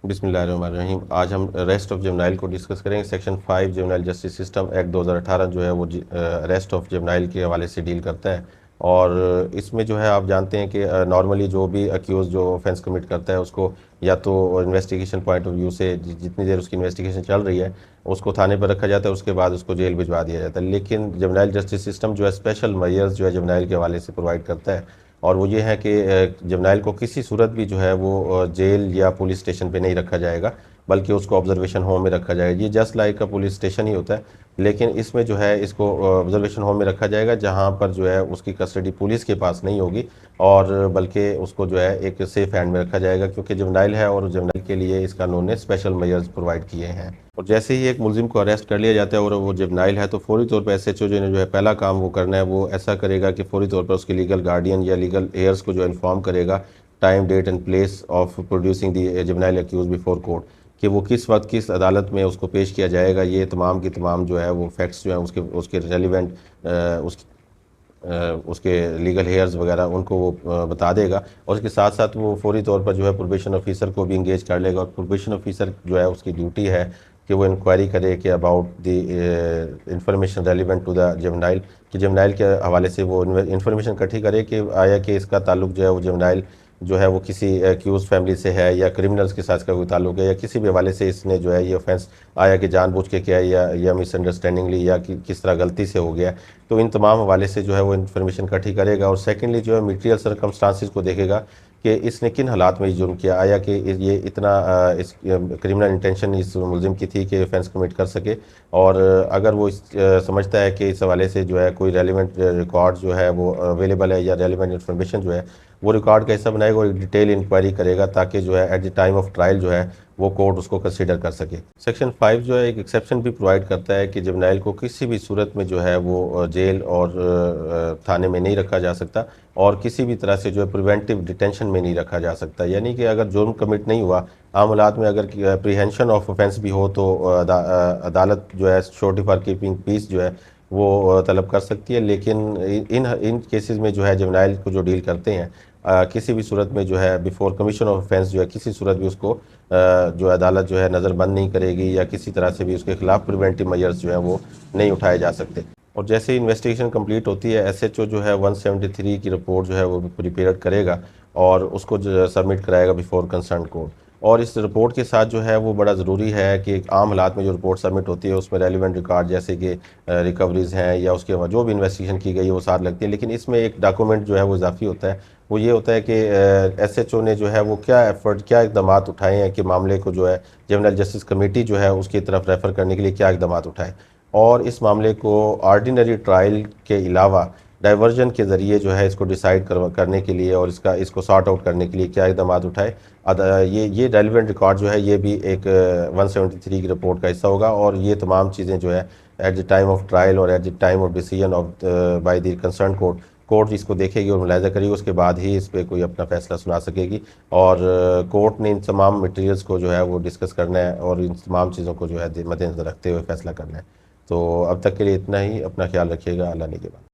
بسم اللہ الرحمن الرحیم۔ آج ہم ریسٹ آف جیونائل کو ڈسکس کریں گے۔ سیکشن 5 جیونائل جسٹس سسٹم ایکٹ 2018 جو ہے وہ ریسٹ آف جیونائل کے حوالے سے ڈیل کرتا ہے، اور اس میں جو ہے آپ جانتے ہیں کہ نارملی جو بھی اکیوز جو آفینس کمٹ کرتا ہے اس کو یا تو انویسٹیگیشن پوائنٹ آف ویو سے جتنی دیر اس کی انویسٹیگیشن چل رہی ہے اس کو تھانے پر رکھا جاتا ہے، اس کے بعد اس کو جیل بھجوا دیا جاتا ہے۔ لیکن جیونائل جسٹس سسٹم جو ہے اسپیشل میئرز جو ہے جیونائل کے حوالے سے پرووائڈ کرتا ہے، اور وہ یہ ہے کہ جیونائل کو کسی صورت بھی جو ہے وہ جیل یا پولیس اسٹیشن پہ نہیں رکھا جائے گا، بلکہ اس کو آبزرویشن ہوم میں رکھا جائے گا۔ یہ جسٹ لائک کا پولیس اسٹیشن ہی ہوتا ہے، لیکن اس میں جو ہے اس کو آبزرویشن ہوم میں رکھا جائے گا جہاں پر جو ہے اس کی کسٹڈی پولیس کے پاس نہیں ہوگی، اور بلکہ اس کو جو ہے ایک سیف ہینڈ میں رکھا جائے گا، کیونکہ جیونائل ہے اور جیونائل کے لیے اس قانون نے اسپیشل میئرز پرووائڈ کیے ہیں۔ اور جیسے ہی ایک ملزم کو اریسٹ کر لیا جاتا ہے اور وہ جیونائل ہے، تو فوری طور پر ایس ایچ او نے جو ہے پہلا کام وہ کرنا ہے، وہ ایسا کرے گا کہ فوری طور پر اس کے لیگل گارڈین یا لیگل ایئرز کو جو انفارم کرے گا time date and place of producing the juvenile accused before court, کہ وہ کس وقت کس عدالت میں اس کو پیش کیا جائے گا۔ یہ تمام کی تمام جو ہے وہ فیکٹس جو ہیں اس کے ریلیونٹ اس کے لیگل ہیئرز وغیرہ ان کو وہ بتا دے گا، اور اس کے ساتھ ساتھ وہ فوری طور پر جو ہے پروبیشن آفیسر کو بھی انگیج کر لے گا، اور پروبیشن آفیسر جو ہے اس کی ڈیوٹی ہے کہ وہ انکوائری کرے کہ about the information relevant to the juvenile, کہ جیونائل کے حوالے سے وہ انفارمیشن اکٹھی کرے کہ آیا کہ اس کا تعلق جو ہے وہ جیونائل جو ہے وہ کسی ایکیوز فیملی سے ہے یا کرمنلز کے ساتھ کا کوئی تعلق ہے، یا کسی بھی حوالے سے اس نے جو ہے یہ آفینس آیا کہ جان بوجھ کے کیا ہے یا مس انڈرسٹینڈنگلی یا کس طرح غلطی سے ہو گیا۔ تو ان تمام حوالے سے جو ہے وہ انفارمیشن اکٹھی کرے گا، اور سیکنڈلی جو ہے میٹیریل سرکمسٹانسز کو دیکھے گا کہ اس نے کن حالات میں یہ جرم کیا، آیا کہ یہ اتنا اس کرمنل انٹینشن اس ملزم کی تھی کہ آفینس کمٹ کر سکے، اور اگر وہ سمجھتا ہے کہ اس حوالے سے جو ہے کوئی ریلیونٹ ریکارڈ جو ہے وہ اویلیبل ہے یا ریلیونٹ انفارمیشن جو ہے وہ ریکارڈ کا حصہ بنائے گا اور ڈیٹیل انکوائری کرے گا، تاکہ جو ہے at the time of trial جو ہے وہ کورٹ اس کو کنسیڈر کر سکے۔ سیکشن 5 جو ہے ایک ایکسیپشن بھی پرووائڈ کرتا ہے کہ جیونائل کو کسی بھی صورت میں جو ہے وہ جیل اور تھانے میں نہیں رکھا جا سکتا، اور کسی بھی طرح سے جو ہے پریونٹیو ڈیٹینشن میں نہیں رکھا جا سکتا، یعنی کہ اگر جرم کمٹ نہیں ہوا، عام حالات میں اگر اپریہینشن آف آفینس بھی ہو تو عدالت جو ہے شورٹی فار کیپنگ پیس جو ہے وہ طلب کر سکتی ہے، لیکن ان کیسز میں جو ہے جیونائل کو جو ڈیل کرتے ہیں کسی بھی صورت میں جو ہے بیفور کمیشن آف آفینس جو ہے کسی صورت بھی اس کو جو عدالت جو ہے نظر بند نہیں کرے گی، یا کسی طرح سے بھی اس کے خلاف پریونٹیو میئرز جو ہیں وہ نہیں اٹھائے جا سکتے۔ اور جیسے ہی انویسٹیگیشن کمپلیٹ ہوتی ہے، ایس ایچ او جو ہے 173 کی رپورٹ جو ہے وہ پریپیئر کرے گا اور اس کو سبمٹ کرائے گا بیفور کنسرن کورٹ، اور اس رپورٹ کے ساتھ جو ہے وہ بڑا ضروری ہے کہ عام حالات میں جو رپورٹ سبمٹ ہوتی ہے اس میں ریلیونٹ ریکارڈ جیسے کہ ریکوریز ہیں یا اس کے جو بھی انویسٹیگیشن کی گئی ہے وہ ساتھ لگتی ہے، لیکن اس میں ایک ڈاکومنٹ جو ہے وہ اضافی ہوتا ہے، وہ یہ ہوتا ہے کہ ایس ایچ او نے جو ہے وہ کیا اقدامات اٹھائے ہیں کہ معاملے کو جو ہے جیونائل جسٹس کمیٹی جو ہے اس کی طرف ریفر کرنے کے لیے کیا اقدامات اٹھائے، اور اس معاملے کو آرڈینری ٹرائل کے علاوہ ڈائیورژن کے ذریعے جو ہے اس کو ڈیسائیڈ کرنے کے لیے اور اس کو سارٹ آؤٹ کرنے کے لیے کیا اقدامات اٹھائے۔ یہ ریلیونٹ ریکارڈ جو ہے یہ بھی ایک 173 کی رپورٹ کا حصہ ہوگا، اور یہ تمام چیزیں جو ہے at the time of trial اور at the time of decision of by the concern court اس کو دیکھے گی اور ملاحظہ کرے گی، اس کے بعد ہی اس پہ کوئی اپنا فیصلہ سنا سکے گی، اور کورٹ نے ان تمام مٹیریلز کو جو ہے وہ ڈسکس کرنا ہے اور ان تمام چیزوں کو جو ہے مد نظر رکھتے ہوئے فیصلہ کرنا ہے۔ تو اب تک کے لیے اتنا ہی، اپنا خیال رکھیے گا، اللہ نگہبان۔